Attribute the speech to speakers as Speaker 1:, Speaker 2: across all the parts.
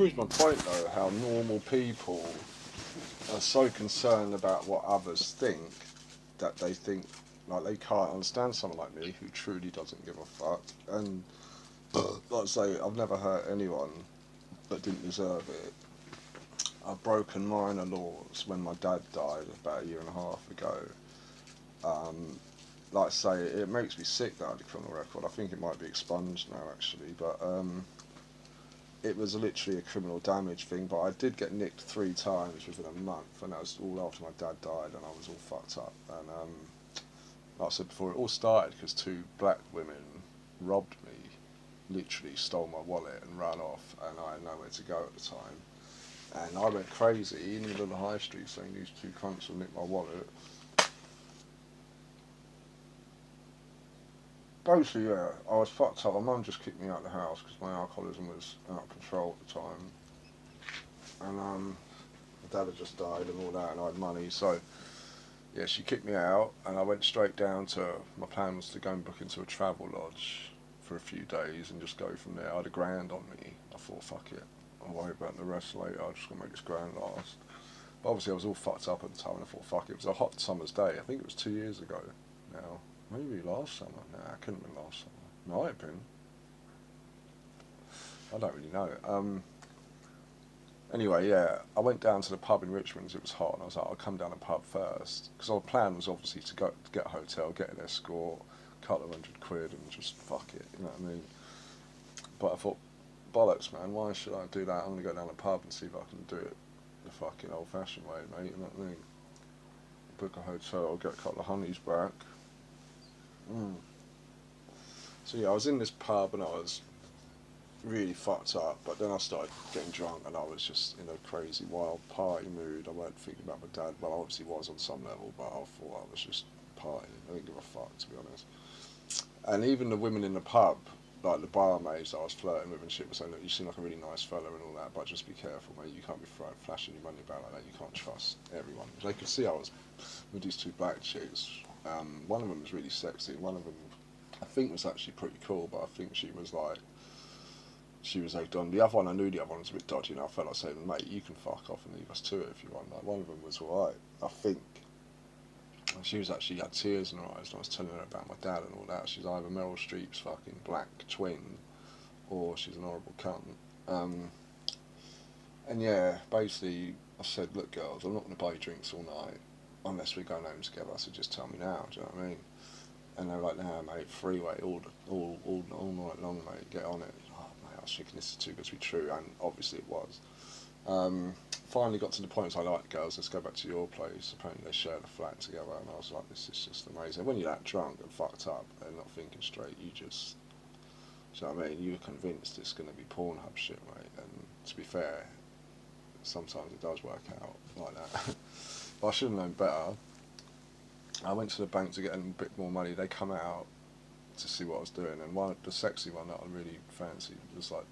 Speaker 1: proves my point though, how normal people are so concerned about what others think that they think like they can't understand someone like me who truly doesn't give a fuck. And like I say, I've never hurt anyone that didn't deserve it. I've broken minor laws when my dad died about a year and a half ago. Um, like I say, it makes me sick that I had a criminal record. I think it might be expunged now actually, but it was literally a criminal damage thing. But I did get nicked 3 times within a month, and that was all after my dad died, and I was all fucked up. And like I said before, it all started because 2 black women robbed me, literally stole my wallet and ran off, and I had nowhere to go at the time. And I went crazy in the middle of the high street saying these 2 cunts will nick my wallet. Basically, yeah, I was fucked up. My mum just kicked me out of the house because my alcoholism was out of control at the time. And my dad had just died and all that, and I had money. So, yeah, she kicked me out, and I went straight down to, my plan was to go and book into a travel lodge for a few days and just go from there. I had £1,000 on me. I thought, fuck it, I'll worry about the rest later. I'm just going to make this grand last. But obviously, I was all fucked up at the time, and I thought, fuck it. It was a hot summer's day. I think it was 2 years ago now. Maybe last summer. Nah, it couldn't have been last summer. Might have been. I don't really know. Anyway, yeah, I went down to the pub in Richmond because it was hot, and I was like, I'll come down the pub first. Because our plan was obviously to go to get a hotel, get an escort, a couple of £100, and just fuck it, you know what I mean? But I thought, bollocks, man, why should I do that? I'm going to go down the pub and see if I can do it the fucking old-fashioned way, mate, you know what I mean? Book a hotel, get a couple of honeys back. Mm. So yeah, I was in this pub and I was really fucked up, but then I started getting drunk and I was just in a crazy wild party mood. I weren't thinking about my dad. Well, I obviously was on some level, but I thought I was just partying. I didn't give a fuck, to be honest. And even the women in the pub, like the barmaids that I was flirting with and shit, were saying, look, you seem like a really nice fella and all that, but just be careful, mate. You can't be flashing your money about like that. You can't trust everyone. They could see I was with these 2 black chicks. One of them was really sexy. One of them, I think, was actually pretty cool, but I think she was egged on. The other one, I knew the other one was a bit dodgy, and I felt like saying, mate, you can fuck off and leave us to it if you want. Like, one of them was alright, I think. And she was actually had tears in her eyes, and I was telling her about my dad and all that. She's either Meryl Streep's fucking black twin, or she's an horrible cunt. Um, and yeah, basically, I said, look, girls, I'm not going to buy you drinks all night unless we're going home together. So just tell me now. Do you know what I mean? And they were like, nah, mate, freeway all night long, mate. Get on it. Oh, mate, I was thinking this is too good to be true, and obviously it was. Um, Finally got to the point where I like girls, let's go back to your place. Apparently they shared a flat together, and I was like, this is just amazing. When you're that drunk and fucked up and not thinking straight, you just, do you know what I mean? You're convinced it's going to be Pornhub shit, mate. And to be fair, sometimes it does work out like that. But I should have known better. I went to the bank to get a bit more money. They come out to see what I was doing, and the sexy one that I really fancied was like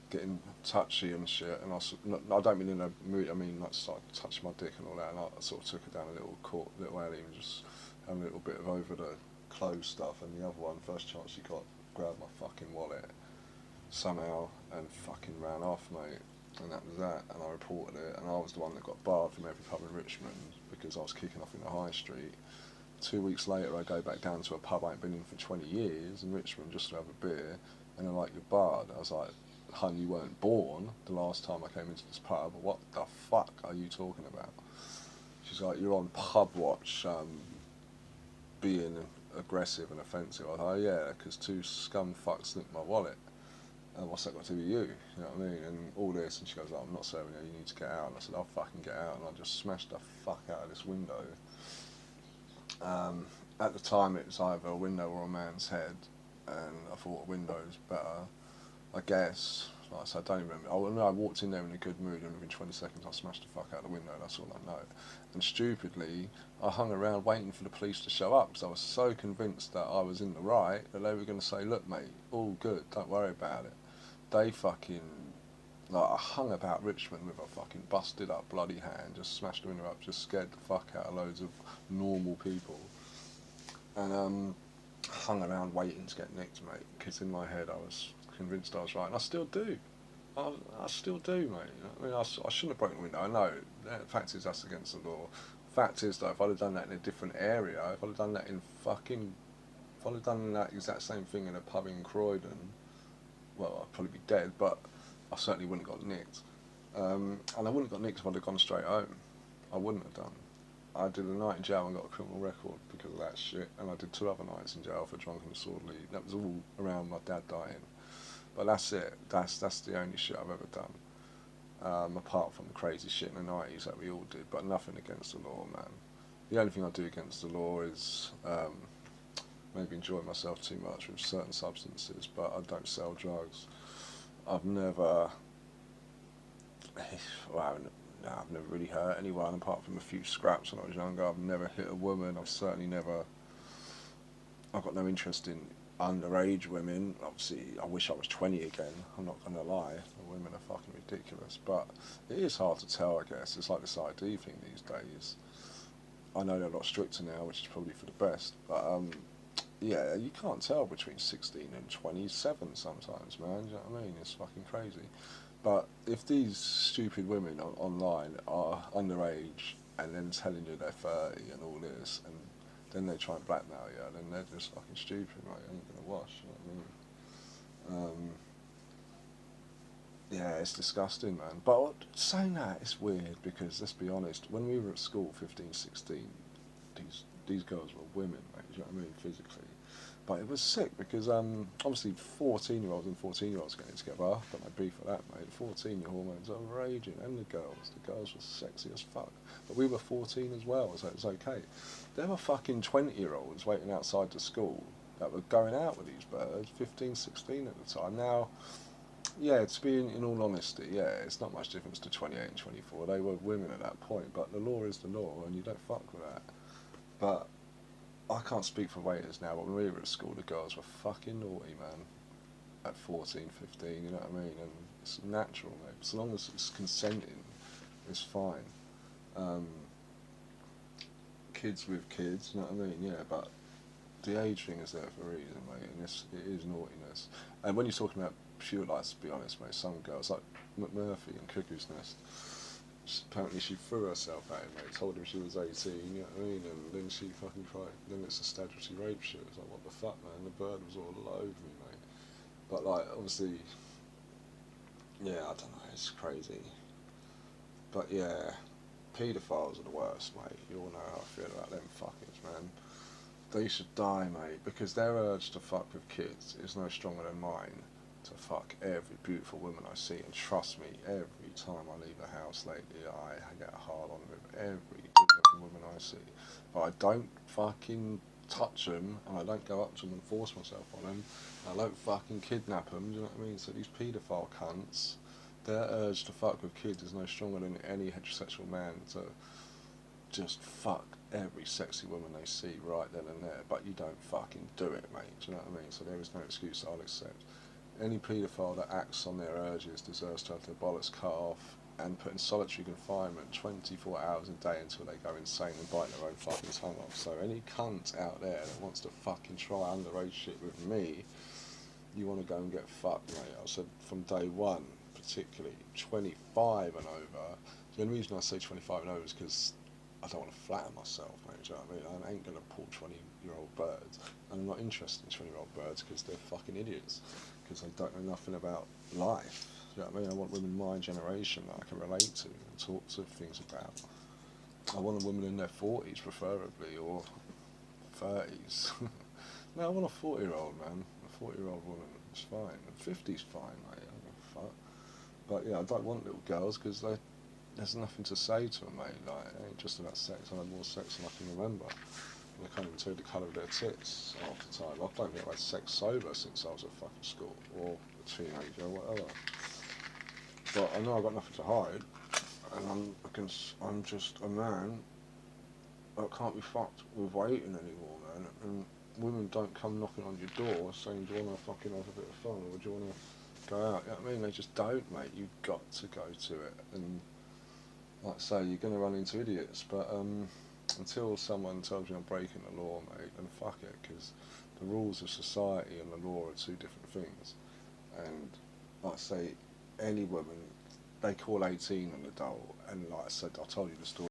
Speaker 1: getting touchy and shit. And I don't mean in a mood. I mean like started touching my dick and all that. And I sort of took her down a little alley and just had a little bit of over the clothes stuff. And the other one, first chance she got, grabbed my fucking wallet somehow and fucking ran off, mate. And that was that. And I reported it. And I was the one that got barred from every pub in Richmond because I was kicking off in the high street. 2 weeks later, I go back down to a pub I ain't been in for 20 years in Richmond just to have a beer, and they're like, you're barred. I was like, hun, you weren't born the last time I came into this pub. What the fuck are you talking about? She's like, you're on pub watch, being aggressive and offensive. I was like, oh yeah, because 2 scum fucks nicked my wallet. And what's that got to do with you? You know what I mean? And all this, and she goes, oh, I'm not serving you, you need to get out. And I said, I'll fucking get out. And I just smashed the fuck out of this window. At the time, it was either a window or a man's head, and I thought a window's better, I guess. Like I said, I don't even remember. I walked in there in a good mood, and within 20 seconds, I smashed the fuck out the window. That's all I know. And stupidly, I hung around waiting for the police to show up because I was so convinced that I was in the right that they were going to say, "Look, mate, all good. Don't worry about it." They fucking, like, I hung about Richmond with a fucking busted up bloody hand, just smashed the window up, just scared the fuck out of loads of normal people, and hung around waiting to get nicked, mate, because in my head I was convinced I was right, and I still do. I still do, mate. You know what I mean, I shouldn't have broken the window. I know. The fact is, that's against the law. Fact is, though, if I'd have done that in a different area, if I'd have done that in fucking, if I'd have done that exact same thing in a pub in Croydon, well, I'd probably be dead, but I certainly wouldn't have got nicked. And I wouldn't have got nicked if I'd have gone straight home. I wouldn't have done. I did a night in jail and got a criminal record because of that shit, and I did 2 other nights in jail for drunk and disorderly. That was all around my dad dying. But that's it. That's the only shit I've ever done. Apart from the crazy shit in the 90s that we all did, but nothing against the law, man. The only thing I do against the law is maybe enjoy myself too much with certain substances, but I don't sell drugs. I've never, well, no, I've never really hurt anyone apart from a few scraps when I was younger. I've never hit a woman. I've certainly never. I've got no interest in underage women. Obviously, I wish I was 20 again. I'm not going to lie. The women are fucking ridiculous. But it is hard to tell, I guess. It's like this ID thing these days. I know they're a lot stricter now, which is probably for the best. But yeah, you can't tell between 16 and 27 sometimes, man. Do you know what I mean? It's fucking crazy. But if these stupid women online are underage and then telling you they're 30 and all this, and then they try and blackmail you, then they're just fucking stupid, mate. Ain't gonna wash, you know what I mean? Yeah, it's disgusting, man. But saying that, it's weird because, let's be honest, when we were at school, 15, 16, these girls were women, mate, do you know what I mean, physically. But it was sick because obviously 14-year-olds and 14-year-olds getting together. I've got no beef for that, mate. 14, your hormones are raging, and the girls were sexy as fuck. But we were 14 as well, so it was okay. There were fucking 20-year-olds waiting outside the school that were going out with these birds, 15, 16 at the time. Now, yeah, to be in all honesty, yeah, it's not much difference to 28 and 24. They were women at that point, but the law is the law, and you don't fuck with that. But I can't speak for waiters now, but when we were at school, the girls were fucking naughty, man. At 14, 15, you know what I mean? And it's natural, mate. As long as it's consenting, it's fine. Um, Kids with kids, you know what I mean? Yeah, but the age thing is there for a reason, mate, and it is naughtiness. And when you're talking about pure lights, to be honest, mate, some girls, like McMurphy and Cuckoo's Nest, apparently she threw herself at him, mate, told him she was 18, you know what I mean, and then she fucking cried. Then it's a statutory rape shit. It's like, what the fuck, man? The bird was all over me, mate. But, like, obviously, yeah, I don't know, it's crazy. But, yeah, paedophiles are the worst, mate. You all know how I feel about them fuckers, man. They should die, mate, because their urge to fuck with kids is no stronger than mine to fuck every beautiful woman I see. And trust me, every time I leave the house lately, I get a hard on with every good-looking woman I see. But I don't fucking touch them, and I don't go up to them and force myself on them. I don't fucking kidnap them, do you know what I mean? So these paedophile cunts, their urge to fuck with kids is no stronger than any heterosexual man to just fuck every sexy woman they see right then and there, but you don't fucking do it, mate. Do you know what I mean? So there is no excuse I'll accept. Any paedophile that acts on their urges deserves to have their bollocks cut off and put in solitary confinement 24 hours a day until they go insane and bite their own fucking tongue off. So any cunt out there that wants to fucking try underage shit with me, you want to go and get fucked, mate. I said from day one, particularly 25 and over. The only reason I say 25 and over is because I don't want to flatter myself, mate. Do you know what I mean? I ain't going to pull 20-year-old birds. And I'm not interested in 20-year-old birds because they're fucking idiots. Because they don't know nothing about life. Do you know what I mean? I want women my generation that I can relate to and talk to things about. I want a woman in their 40s, preferably, or 30s. No, I want a 40-year-old, man. A 40-year-old woman. It's fine. 50's fine, mate. I don't give a fuck. But yeah, I don't want little girls because there's nothing to say to them, mate. Like, it ain't just about sex. I had more sex than I can remember. And I can't even tell you the colour of their tits half the time. I don't think I've had sex sober since I was at fucking school or a teenager or whatever. But I know I've got nothing to hide, and I'm just a man that can't be fucked with waiting anymore, man. And women don't come knocking on your door saying, do you want to fucking have a bit of fun or do you want to go out? You know what I mean? They just don't, mate. You've got to go to it. And like I say, you're going to run into idiots, but until someone tells you I'm breaking the law, mate, then fuck it, because the rules of society and the law are two different things. And like I say, any woman, they call 18 an adult, and like I said, I told you the story